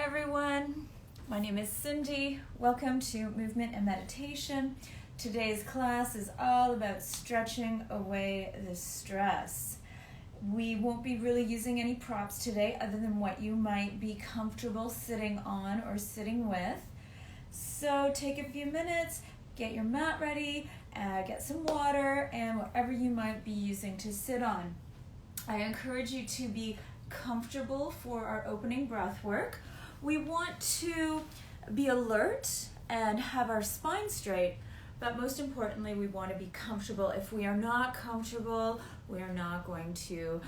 everyone. My name is Cindy. Welcome to Movement and Meditation. Today's class is all about stretching away the stress. We won't be really using any props today other than what you might be comfortable sitting on or sitting with. So take a few minutes, get your mat ready, get some water, and whatever you might be using to sit on. I encourage you to be comfortable for our opening breath work. We want to be alert and have our spine straight, but most importantly, we want to be comfortable. If we are not comfortable, we are not going to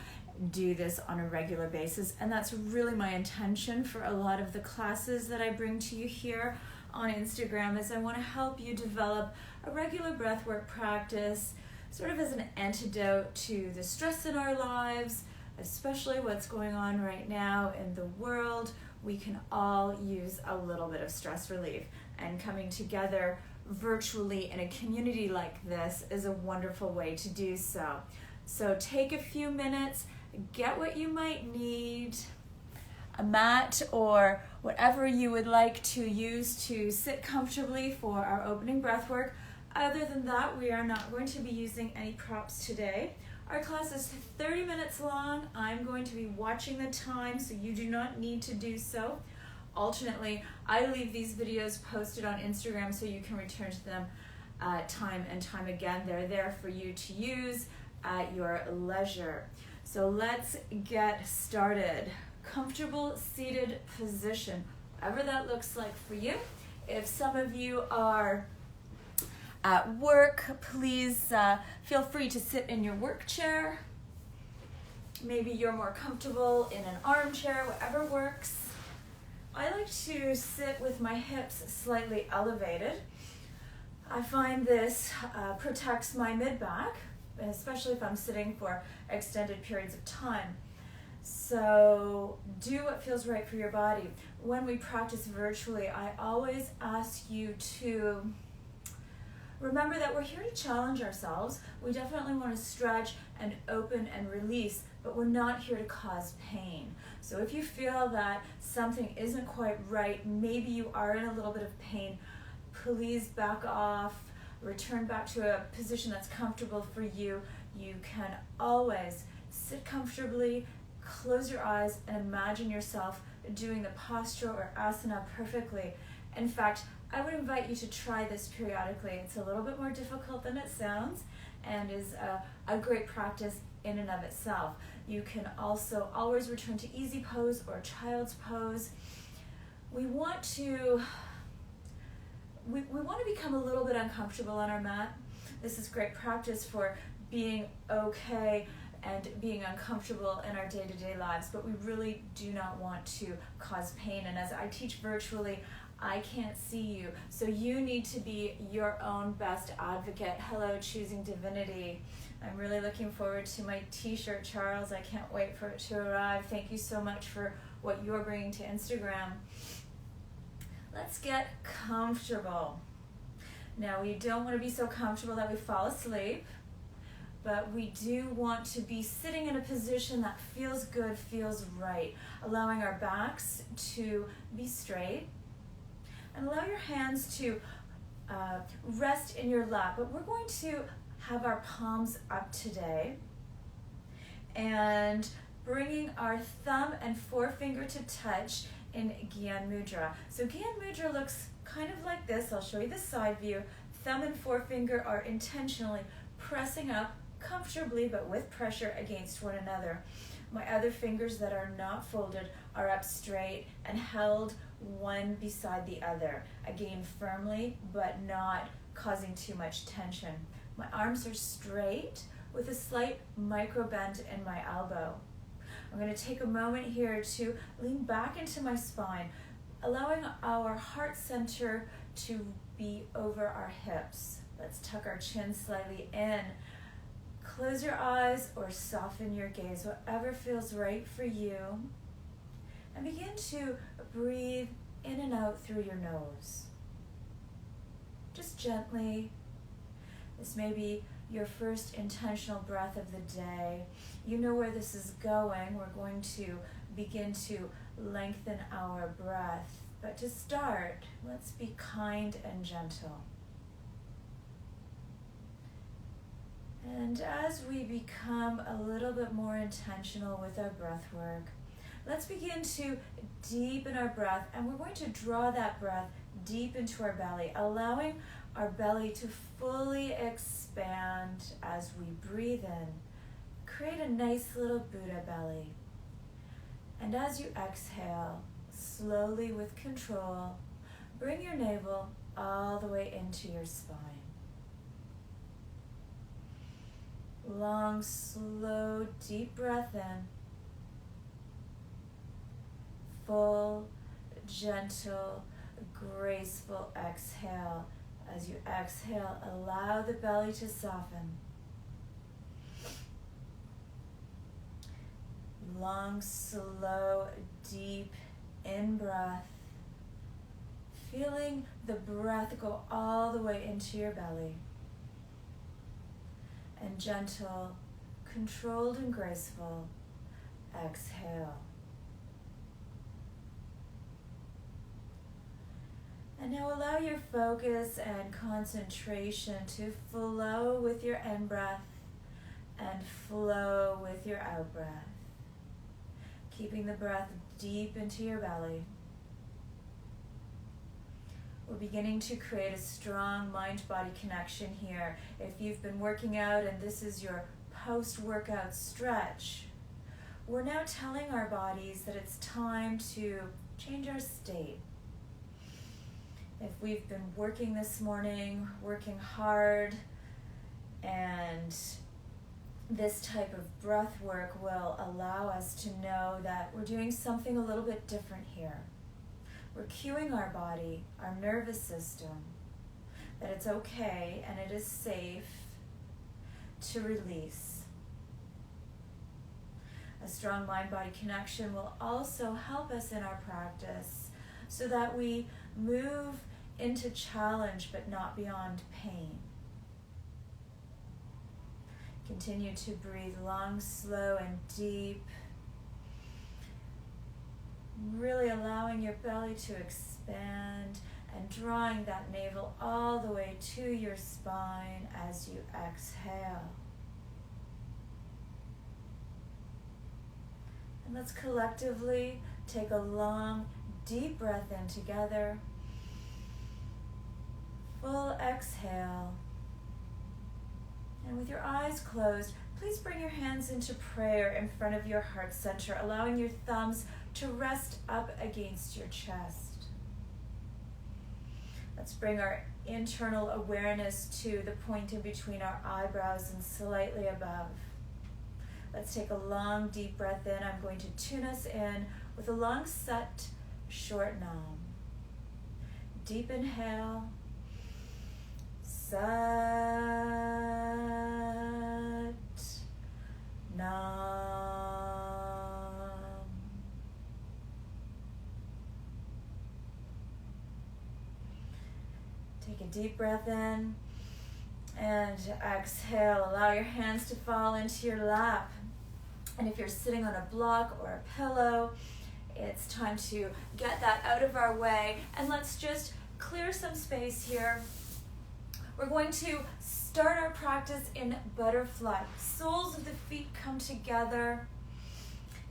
do this on a regular basis, and that's really my intention for a lot of the classes that I bring to you here on Instagram, is I want to help you develop a regular breathwork practice, sort of as an antidote to the stress in our lives, especially what's going on right now in the world. We can all use a little bit of stress relief, and coming together virtually in a community like this is a wonderful way to do so. So take a few minutes, get what you might need, a mat or whatever you would like to use to sit comfortably for our opening breath work. Other than that, we are not going to be using any props today. Our class is 30 minutes long. I'm going to be watching the time, so you do not need to do so. Alternately, I leave these videos posted on Instagram so you can return to them time and time again. They're there for you to use at your leisure. So let's get started. Comfortable seated position, whatever that looks like for you. If some of you are at work, please feel free to sit in your work chair. Maybe you're more comfortable in an armchair, whatever works. I like to sit with my hips slightly elevated. I find this protects my mid-back, especially if I'm sitting for extended periods of time. So do what feels right for your body. When we practice virtually, I always ask you to remember that we're here to challenge ourselves. We definitely want to stretch and open and release, but we're not here to cause pain. So if you feel that something isn't quite right, maybe you are in a little bit of pain, please back off, return back to a position that's comfortable for you. You can always sit comfortably, close your eyes, and imagine yourself doing the posture or asana perfectly. In fact, I would invite you to try this periodically. It's a little bit more difficult than it sounds and is a great practice in and of itself. You can also always return to easy pose or child's pose. We want to become a little bit uncomfortable on our mat. This is great practice for being okay and being uncomfortable in our day-to-day lives, but we really do not want to cause pain. And as I teach virtually, I can't see you, so you need to be your own best advocate. Hello, Choosing Divinity. I'm really looking forward to my t-shirt, Charles. I can't wait for it to arrive. Thank you so much for what you're bringing to Instagram. Let's get comfortable. Now, we don't want to be so comfortable that we fall asleep, but we do want to be sitting in a position that feels good, feels right, allowing our backs to be straight. And allow your hands to rest in your lap. But we're going to have our palms up today and bringing our thumb and forefinger to touch in Gyan Mudra. So Gyan Mudra looks kind of like this. I'll show you the side view. Thumb and forefinger are intentionally pressing up comfortably but with pressure against one another. My other fingers that are not folded are up straight and held one beside the other, again firmly but not causing too much tension. My arms are straight with a slight micro bend in my elbow. I'm going to take a moment here to lean back into my spine, allowing our heart center to be over our hips. Let's tuck our chin slightly in. Close your eyes or soften your gaze, whatever feels right for you. And begin to breathe in and out through your nose. Just gently. This may be your first intentional breath of the day. You know where this is going. We're going to begin to lengthen our breath. But to start, let's be kind and gentle. And as we become a little bit more intentional with our breath work, let's begin to deepen our breath, and we're going to draw that breath deep into our belly, allowing our belly to fully expand as we breathe in. Create a nice little Buddha belly. And as you exhale, slowly with control, bring your navel all the way into your spine. Long, slow, deep breath in. Full, gentle, graceful exhale. As you exhale, allow the belly to soften. Long, slow, deep in-breath. Feeling the breath go all the way into your belly. And gentle, controlled and graceful, exhale. And now allow your focus and concentration to flow with your in-breath and flow with your out-breath. Keeping the breath deep into your belly. We're beginning to create a strong mind-body connection here. If you've been working out and this is your post-workout stretch, we're now telling our bodies that it's time to change our state. If we've been working this morning, working hard, and this type of breath work will allow us to know that we're doing something a little bit different here. We're cueing our body, our nervous system, that it's okay and it is safe to release. A strong mind-body connection will also help us in our practice so that we move into challenge but not beyond pain. Continue to breathe long, slow, and deep. Really allowing your belly to expand and drawing that navel all the way to your spine as you exhale. And let's collectively take a long, deep breath in together. Full exhale. And with your eyes closed, please bring your hands into prayer in front of your heart center, allowing your thumbs to rest up against your chest. Let's bring our internal awareness to the point in between our eyebrows and slightly above. Let's take a long, deep breath in. I'm going to tune us in with a long Sat, short Nam. Deep inhale. Sat Nam. Take a deep breath in and exhale. Allow your hands to fall into your lap. And if you're sitting on a block or a pillow, it's time to get that out of our way. And let's just clear some space here. We're going to start our practice in butterfly. Soles of the feet come together.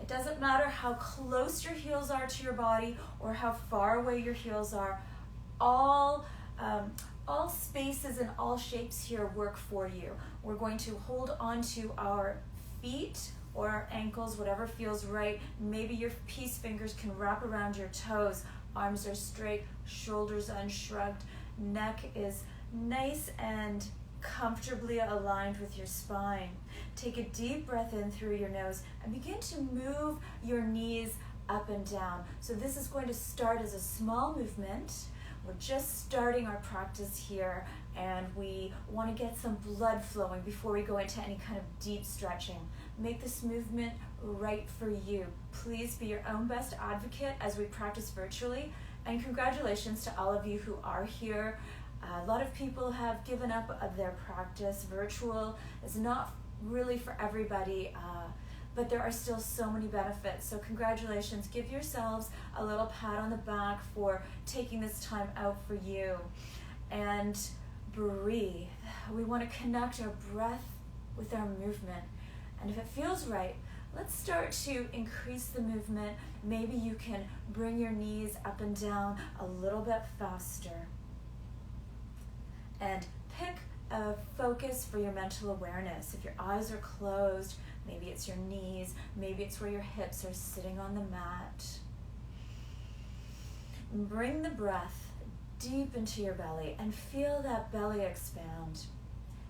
It doesn't matter how close your heels are to your body or how far away your heels are. All spaces and all shapes here work for you. We're going to hold on to our feet or our ankles, whatever feels right. Maybe your peace fingers can wrap around your toes. Arms are straight, shoulders unshrugged. Neck is nice and comfortably aligned with your spine. Take a deep breath in through your nose and begin to move your knees up and down. So this is going to start as a small movement. We're just starting our practice here, and we want to get some blood flowing before we go into any kind of deep stretching. Make this movement right for you. Please be your own best advocate as we practice virtually, and congratulations to all of you who are here. A lot of people have given up of their practice. Virtual is not really for everybody. but there are still so many benefits. So congratulations. Give yourselves a little pat on the back for taking this time out for you. And breathe. We want to connect our breath with our movement. And if it feels right, let's start to increase the movement. Maybe you can bring your knees up and down a little bit faster. And pick a focus for your mental awareness. If your eyes are closed, maybe it's your knees, maybe it's where your hips are sitting on the mat. Bring the breath deep into your belly and feel that belly expand.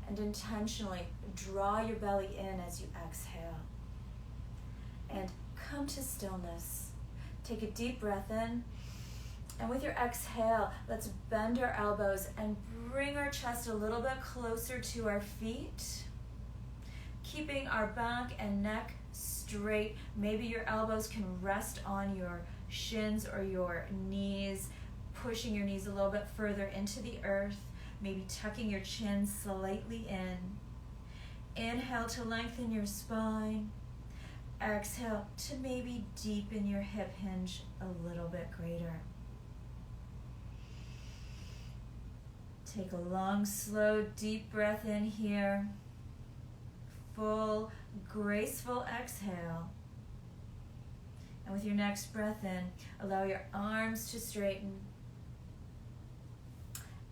And intentionally draw your belly in as you exhale. And come to stillness. Take a deep breath in. And with your exhale, let's bend our elbows and bring our chest a little bit closer to our feet. Keeping our back and neck straight. Maybe your elbows can rest on your shins or your knees, pushing your knees a little bit further into the earth. Maybe tucking your chin slightly in. Inhale to lengthen your spine. Exhale to maybe deepen your hip hinge a little bit greater. Take a long, slow, deep breath in here. Full, graceful exhale. And with your next breath in, allow your arms to straighten.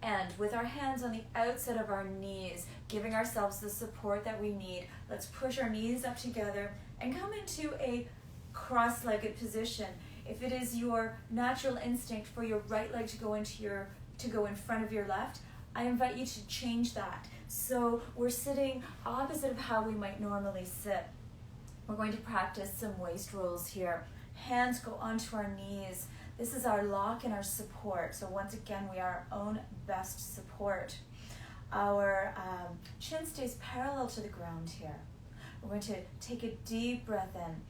And with our hands on the outside of our knees, giving ourselves the support that we need, let's push our knees up together and come into a cross-legged position. If it is your natural instinct for your right leg to go in front of your left, I invite you to change that. So we're sitting opposite of how we might normally sit. We're going to practice some waist rolls here. Hands go onto our knees. This is our lock and our support. So once again, we are our own best support. Our chin stays parallel to the ground here. We're going to take a deep breath in.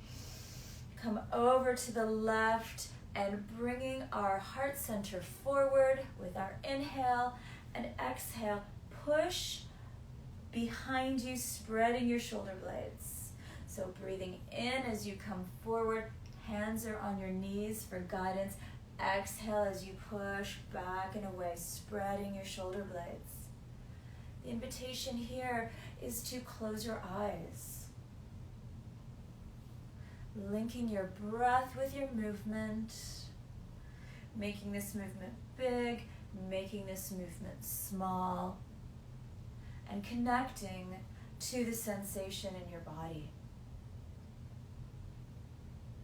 Come over to the left and bringing our heart center forward with our inhale and exhale. Push behind you, spreading your shoulder blades. So breathing in as you come forward. Hands are on your knees for guidance. Exhale as you push back and away, spreading your shoulder blades. The invitation here is to close your eyes. Linking your breath with your movement. Making this movement big, making this movement small. And connecting to the sensation in your body.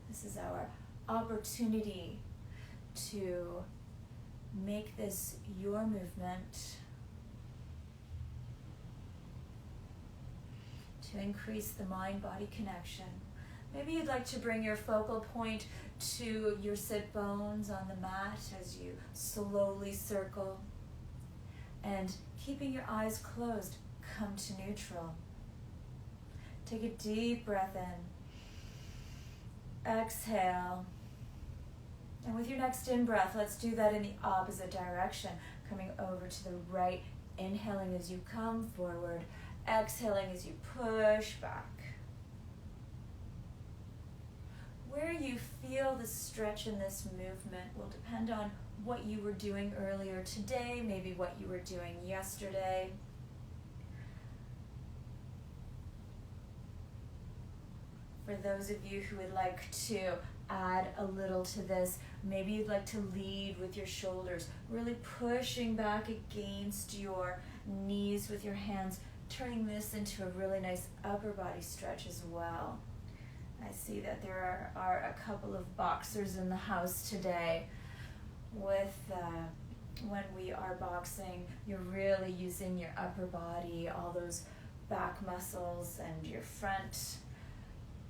This is our opportunity to make this your movement, to increase the mind-body connection. Maybe you'd like to bring your focal point to your sit bones on the mat as you slowly circle. And keeping your eyes closed, come to neutral. Take a deep breath in. Exhale. And with your next in-breath, let's do that in the opposite direction. Coming over to the right, inhaling as you come forward, exhaling as you push back. Where you feel the stretch in this movement will depend on what you were doing earlier today, maybe what you were doing yesterday. For those of you who would like to add a little to this, maybe you'd like to lead with your shoulders, really pushing back against your knees with your hands, turning this into a really nice upper body stretch as well. I see that there are a couple of boxers in the house today. When we are boxing, you're really using your upper body, all those back muscles and your front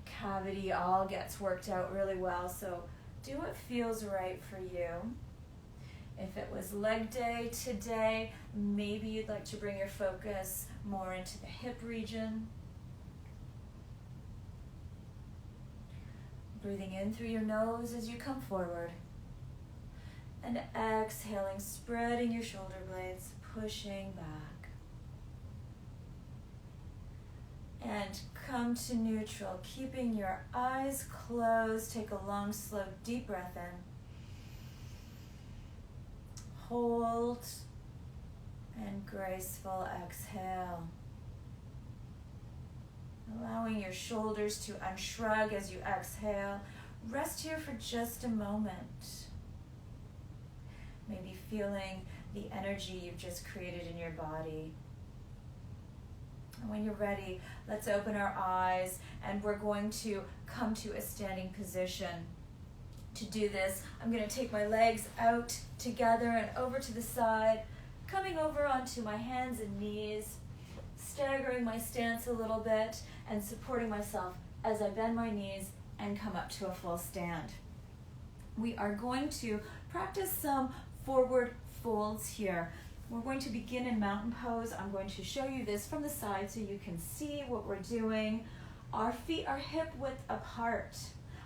cavity all gets worked out really well. So do what feels right for you. If it was leg day today, maybe you'd like to bring your focus more into the hip region. Breathing in through your nose as you come forward. And exhaling, spreading your shoulder blades, pushing back. And come to neutral, keeping your eyes closed. Take a long, slow, deep breath in. Hold, and graceful exhale. Allowing your shoulders to unshrug as you exhale. Rest here for just a moment. Maybe feeling the energy you've just created in your body. And when you're ready, let's open our eyes, and we're going to come to a standing position. To do this, I'm going to take my legs out together and over to the side, coming over onto my hands and knees, staggering my stance a little bit and supporting myself as I bend my knees and come up to a full stand. We are going to practice some forward folds here. We're going to begin in mountain pose. I'm going to show you this from the side so you can see what we're doing. Our feet are hip width apart.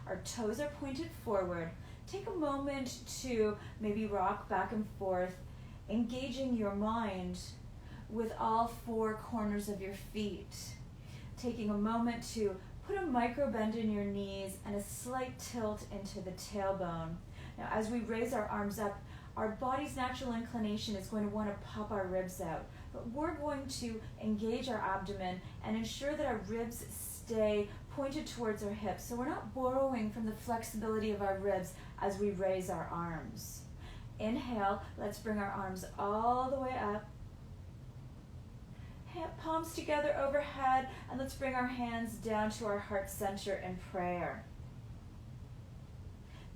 Our toes are pointed forward. Take a moment to maybe rock back and forth, engaging your mind with all four corners of your feet. Taking a moment to put a micro bend in your knees and a slight tilt into the tailbone. Now, as we raise our arms up, our body's natural inclination is going to want to pop our ribs out, but we're going to engage our abdomen and ensure that our ribs stay pointed towards our hips, so we're not borrowing from the flexibility of our ribs as we raise our arms. Inhale, let's bring our arms all the way up. Palms together overhead, and let's bring our hands down to our heart center in prayer.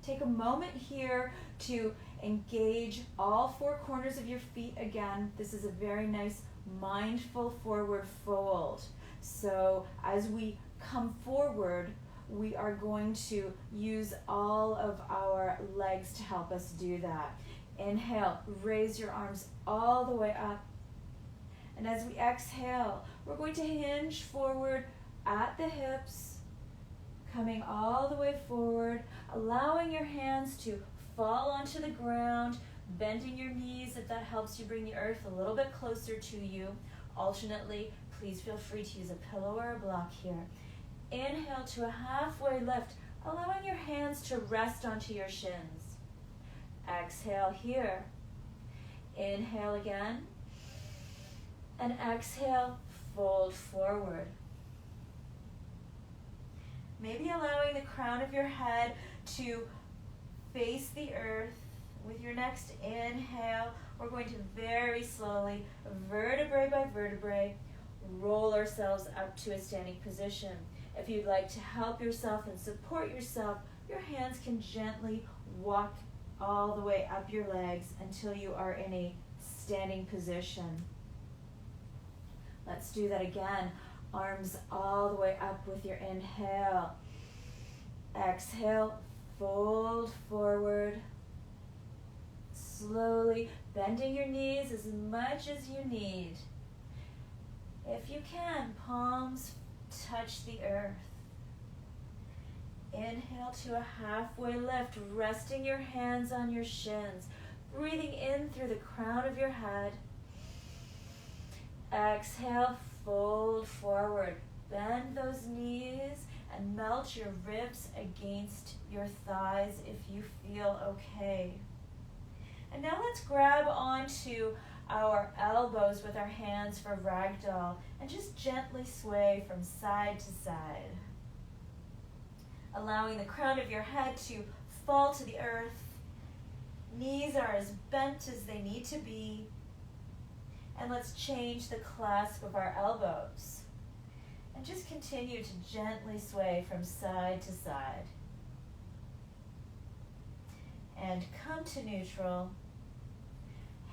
Take a moment here to engage all four corners of your feet again. This is a very nice mindful forward fold. So as we come forward, we are going to use all of our legs to help us do that. Inhale, raise your arms all the way up. And as we exhale, we're going to hinge forward at the hips, coming all the way forward, allowing your hands to fall onto the ground, bending your knees if that helps you bring the earth a little bit closer to you. Alternately, please feel free to use a pillow or a block here. Inhale to a halfway lift, allowing your hands to rest onto your shins. Exhale here. Inhale again. And exhale, fold forward. Maybe allowing the crown of your head to face the earth. With your next inhale, we're going to very slowly, vertebrae by vertebrae, roll ourselves up to a standing position. If you'd like to help yourself and support yourself, your hands can gently walk all the way up your legs until you are in a standing position. Let's do that again. Arms all the way up with your inhale. Exhale, fold forward. Slowly bending your knees as much as you need. If you can, palms touch the earth. Inhale to a halfway lift, resting your hands on your shins. Breathing in through the crown of your head. Exhale, fold forward. Bend those knees and melt your ribs against your thighs if you feel okay. And now let's grab onto our elbows with our hands for ragdoll and just gently sway from side to side. Allowing the crown of your head to fall to the earth. Knees are as bent as they need to be. And let's change the clasp of our elbows. And just continue to gently sway from side to side. And come to neutral.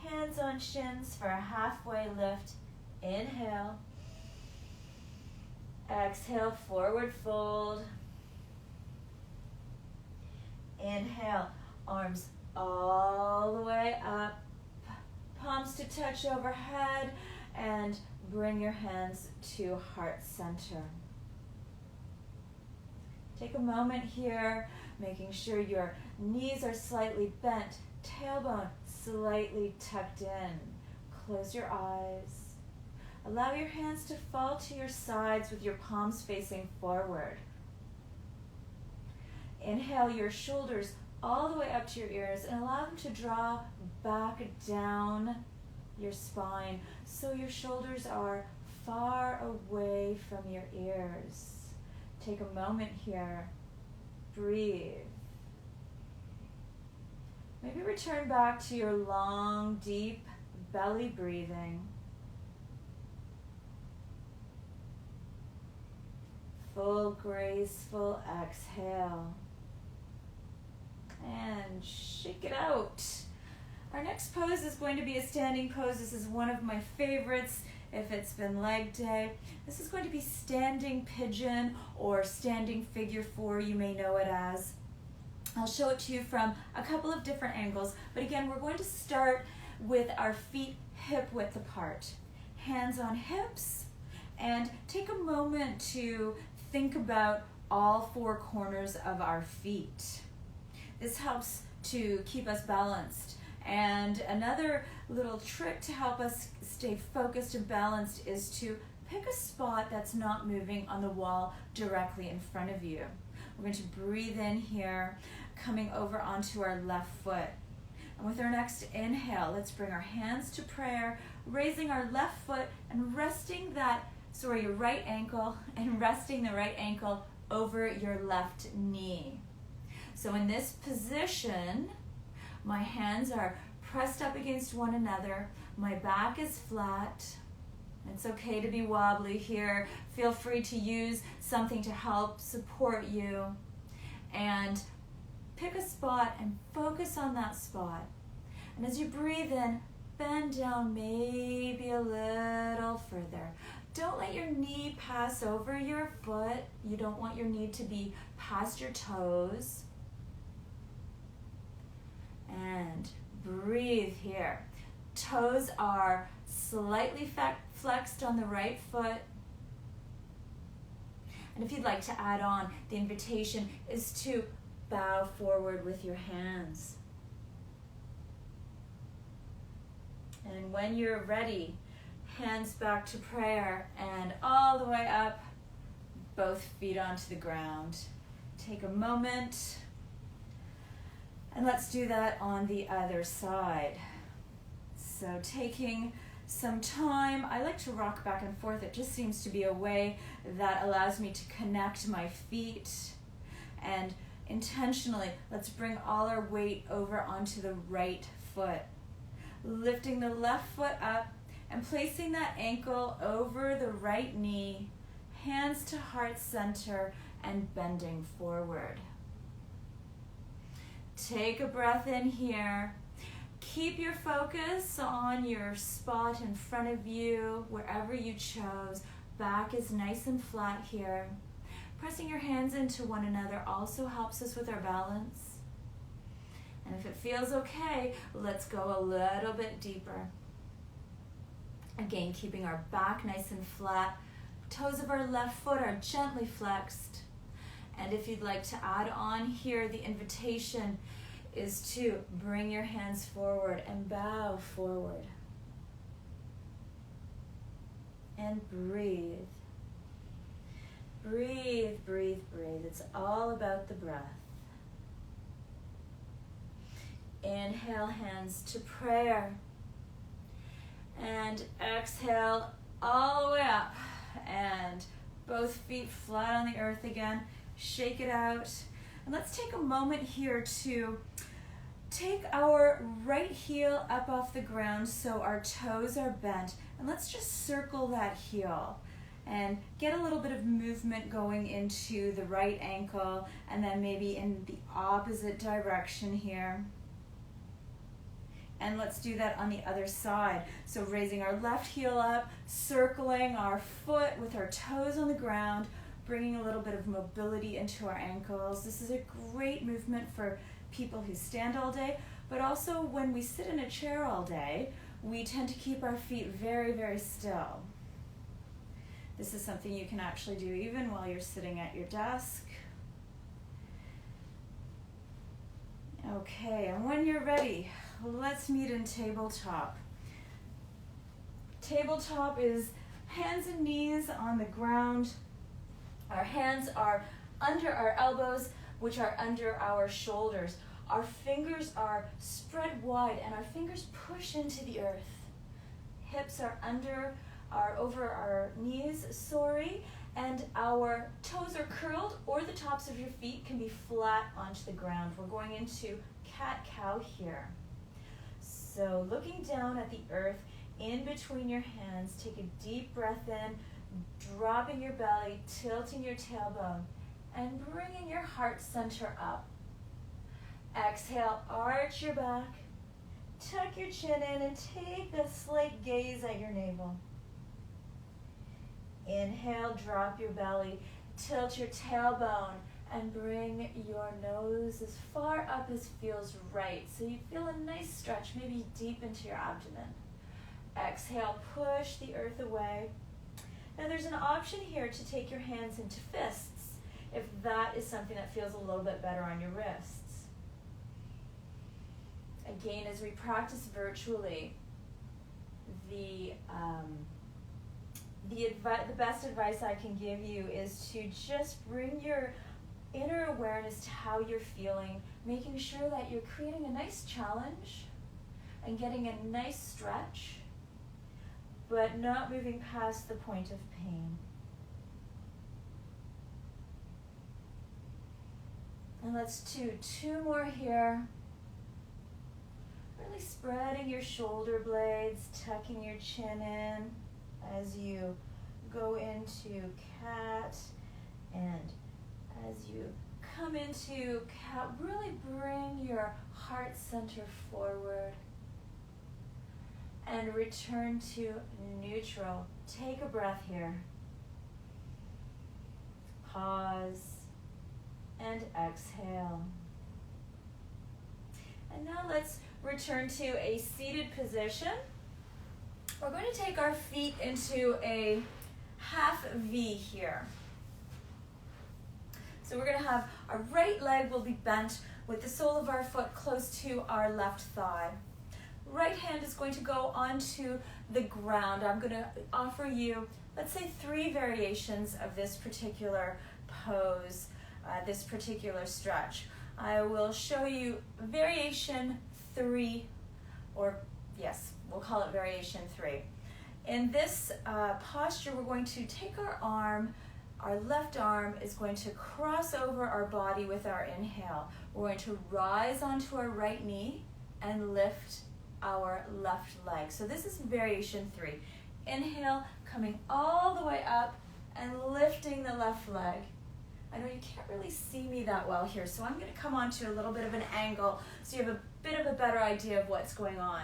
Hands on shins for a halfway lift. Inhale. Exhale, forward fold. Inhale, arms all the way up. Palms to touch overhead, and bring your hands to heart center. Take a moment here, making sure your knees are slightly bent, tailbone slightly tucked in. Close your eyes. allow your hands to fall to your sides with your palms facing forward. Inhale your shoulders all the way up to your ears and allow them to draw back down your spine so your shoulders are far away from your ears. Take a moment here. Breathe. Maybe return back to your long, deep belly breathing. Full, graceful exhale. And shake it out. Our next pose is going to be a standing pose. This is one of my favorites if it's been leg day. This is going to be standing pigeon or standing figure 4, you may know it as. I'll show it to you from a couple of different angles, but again, we're going to start with our feet hip width apart. Hands on hips, and take a moment to think about all 4 corners of our feet. This helps to keep us balanced. And another little trick to help us stay focused and balanced is to pick a spot that's not moving on the wall directly in front of you. We're going to breathe in here, coming over onto our left foot. And with our next inhale, let's bring our hands to prayer, raising our left foot and resting your right ankle, and resting the right ankle over your left knee. So in this position, my hands are pressed up against one another. My back is flat. It's okay to be wobbly here. Feel free to use something to help support you. And pick a spot and focus on that spot. And as you breathe in, bend down maybe a little further. Don't let your knee pass over your foot. You don't want your knee to be past your toes. And breathe here. Toes are slightly flexed on the right foot. And if you'd like to add on, the invitation is to bow forward with your hands. And when you're ready, hands back to prayer and all the way up, both feet onto the ground. Take a moment. And let's do that on the other side. So taking some time, I like to rock back and forth. It just seems to be a way that allows me to connect my feet. And intentionally, let's bring all our weight over onto the right foot. Lifting the left foot up and placing that ankle over the right knee, hands to heart center and bending forward. Take a breath in here. Keep your focus on your spot in front of you, wherever you chose. Back is nice and flat here. Pressing your hands into one another also helps us with our balance. And if it feels okay, let's go a little bit deeper. Again, keeping our back nice and flat. Toes of our left foot are gently flexed. And if you'd like to add on here, the invitation is to bring your hands forward and bow forward. And breathe. Breathe, breathe, breathe. It's all about the breath. Inhale, hands to prayer. And exhale all the way up. And both feet flat on the earth again. Shake it out. And let's take a moment here to take our right heel up off the ground so our toes are bent. And let's just circle that heel and get a little bit of movement going into the right ankle and then maybe in the opposite direction here. And let's do that on the other side. So raising our left heel up, circling our foot with our toes on the ground, bringing a little bit of mobility into our ankles. This is a great movement for people who stand all day, but also when we sit in a chair all day, we tend to keep our feet very, very still. This is something you can actually do even while you're sitting at your desk. Okay, and when you're ready, let's meet in tabletop. Tabletop is Hands and knees on the ground. Our hands are under our elbows, which are under our shoulders. Our fingers are spread wide and our fingers push into the earth. Hips are over our knees, and our toes are curled, or the tops of your feet can be flat onto the ground. We're going into cat-cow here. So looking down at the earth in between your hands, take a deep breath in, dropping your belly, tilting your tailbone, and bringing your heart center up. Exhale, arch your back, tuck your chin in, and take a slight gaze at your navel. Inhale, drop your belly, tilt your tailbone, and bring your nose as far up as feels right. So you feel a nice stretch, maybe deep into your abdomen. Exhale, push the earth away. Now there's an option here to take your hands into fists, if that is something that feels a little bit better on your wrists. Again, as we practice virtually, the best advice I can give you is to just bring your inner awareness to how you're feeling, making sure that you're creating a nice challenge and getting a nice stretch, but not moving past the point of pain. And let's do two more here. Really spreading your shoulder blades, tucking your chin in as you go into cat, and as you come into cat, really bring your heart center forward and return to neutral. Take a breath here. Pause and exhale. And now let's return to a seated position. We're going to take our feet into a half V here. So we're going to have our right leg will be bent with the sole of our foot close to our left thigh. Right hand is going to go onto the ground. I'm going to offer you, let's say, 3 variations of this particular pose, this particular stretch. I will show you variation 3, or yes, we'll call it variation 3. In this posture, we're going to take our left arm is going to cross over our body with our inhale. We're going to rise onto our right knee and lift our left leg. So this is variation 3. Inhale, coming all the way up and lifting the left leg. I know you can't really see me that well here, so I'm going to come onto a little bit of an angle so you have a bit of a better idea of what's going on.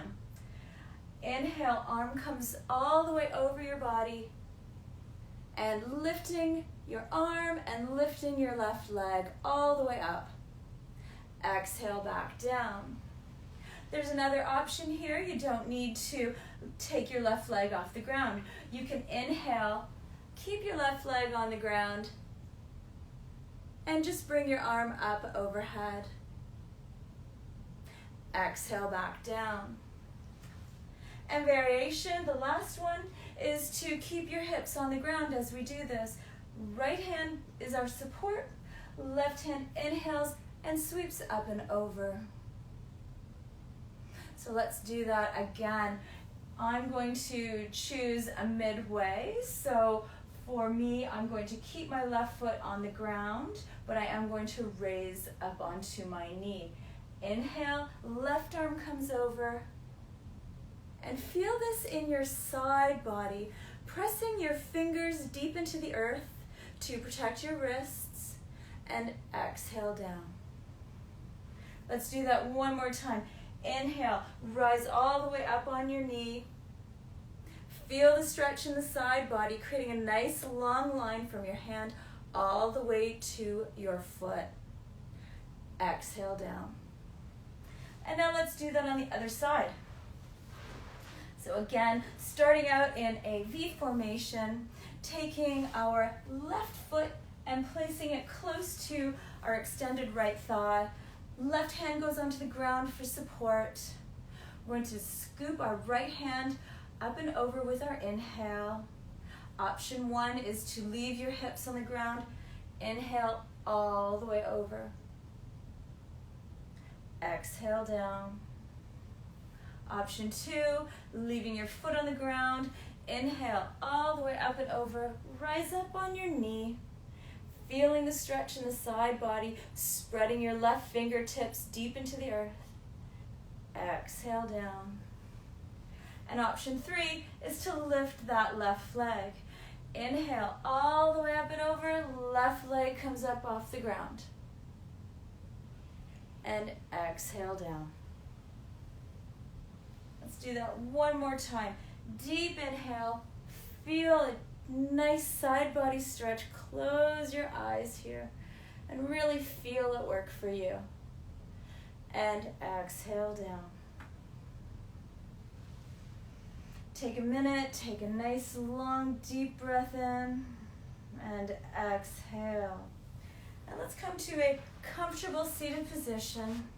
Inhale, arm comes all the way over your body and lifting your arm and lifting your left leg all the way up. Exhale, back down. There's another option here. You don't need to take your left leg off the ground. You can inhale, keep your left leg on the ground, and just bring your arm up overhead. Exhale, back down. And variation, the last one, is to keep your hips on the ground as we do this. Right hand is our support. Left hand inhales and sweeps up and over. So let's do that again. I'm going to choose a midway. So for me, I'm going to keep my left foot on the ground, but I am going to raise up onto my knee. Inhale, left arm comes over. And feel this in your side body, pressing your fingers deep into the earth to protect your wrists, and exhale down. Let's do that one more time. Inhale, rise all the way up on your knee. Feel the stretch in the side body, creating a nice long line from your hand all the way to your foot. Exhale down. And now let's do that on the other side. So again, starting out in a V formation, taking our left foot and placing it close to our extended right thigh. Left hand goes onto the ground for support. We're going to scoop our right hand up and over with our inhale. Option 1 is to leave your hips on the ground. Inhale all the way over. Exhale down. Option 2, leaving your foot on the ground. Inhale all the way up and over. Rise up on your knee. Feeling the stretch in the side body, spreading your left fingertips deep into the earth. Exhale down. And option 3 is to lift that left leg. Inhale all the way up and over. Left leg comes up off the ground. And exhale down. Let's do that one more time. Deep inhale. Feel a nice side body stretch. Close your eyes here and really feel it work for you. And exhale down. Take a minute, take a nice long deep breath in and exhale. And let's come to a comfortable seated position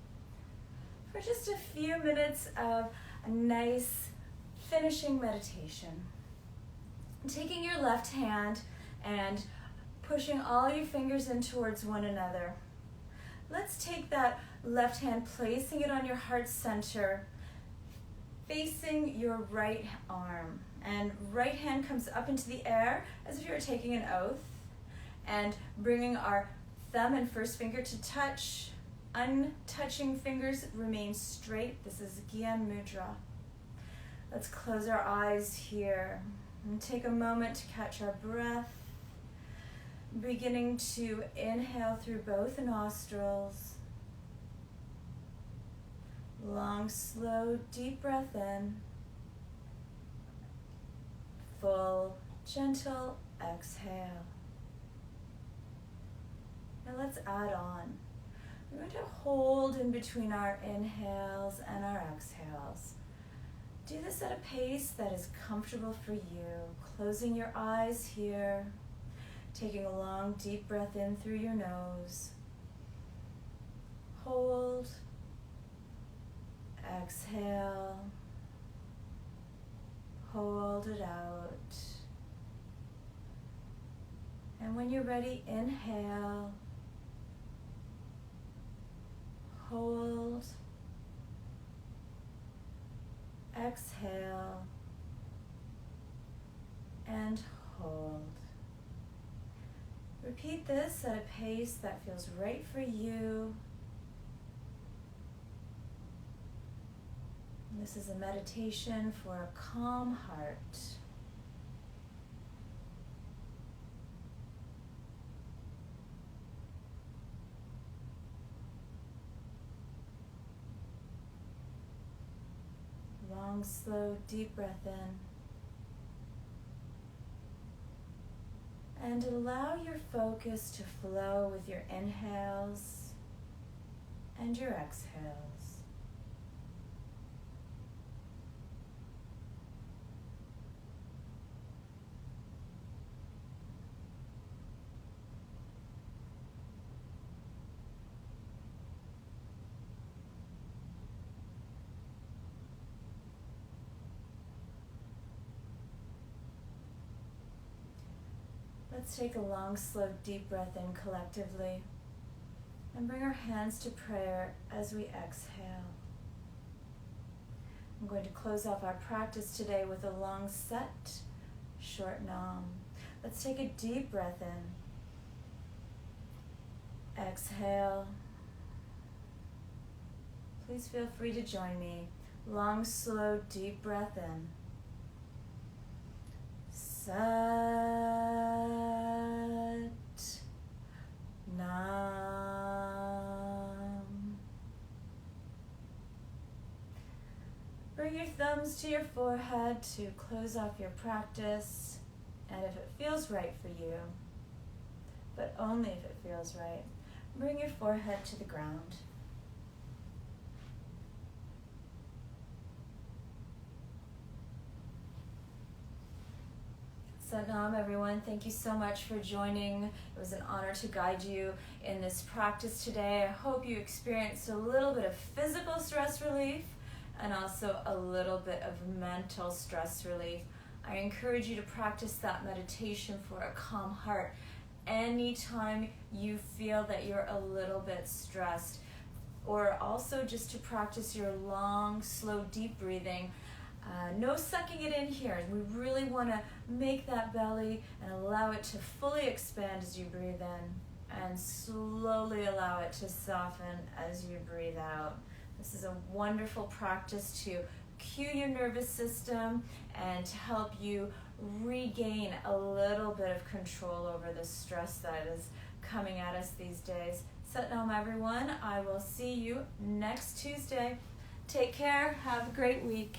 for just a few minutes of a nice finishing meditation. Taking your left hand and pushing all your fingers in towards one another. Let's take that left hand, placing it on your heart center, facing your right arm. And right hand comes up into the air as if you were taking an oath. And bringing our thumb and first finger to touch. Untouching fingers remain straight. This is Gyan Mudra. Let's close our eyes here and take a moment to catch our breath. Beginning to inhale through both nostrils. Long, slow, deep breath in. Full, gentle exhale. Now let's add on. We're going to hold in between our inhales and our exhales. Do this at a pace that is comfortable for you. Closing your eyes here. Taking a long, deep breath in through your nose. Hold. Exhale. Hold it out. And when you're ready, inhale. Hold. Exhale. And hold. Repeat this at a pace that feels right for you. This is a meditation for a calm heart. Long, slow, deep breath in. And allow your focus to flow with your inhales and your exhales. Let's take a long, slow, deep breath in collectively and bring our hands to prayer as we exhale. I'm going to close off our practice today with a long set, short nam. Let's take a deep breath in. Exhale. Please feel free to join me. Long, slow, deep breath in. Sat Nam. Bring your thumbs to your forehead to close off your practice, and if it feels right for you, but only if it feels right, bring your forehead to the ground. Satnam, everyone. Thank you so much for joining. It was an honor to guide you in this practice today. I hope you experienced a little bit of physical stress relief and also a little bit of mental stress relief. I encourage you to practice that meditation for a calm heart anytime you feel that you're a little bit stressed, or also just to practice your long, slow, deep breathing. No sucking it in here. We really want to make that belly and allow it to fully expand as you breathe in, and slowly allow it to soften as you breathe out. This is a wonderful practice to cue your nervous system and to help you regain a little bit of control over the stress that is coming at us these days. Sat Nam, everyone. I will see you next Tuesday. Take care. Have a great week.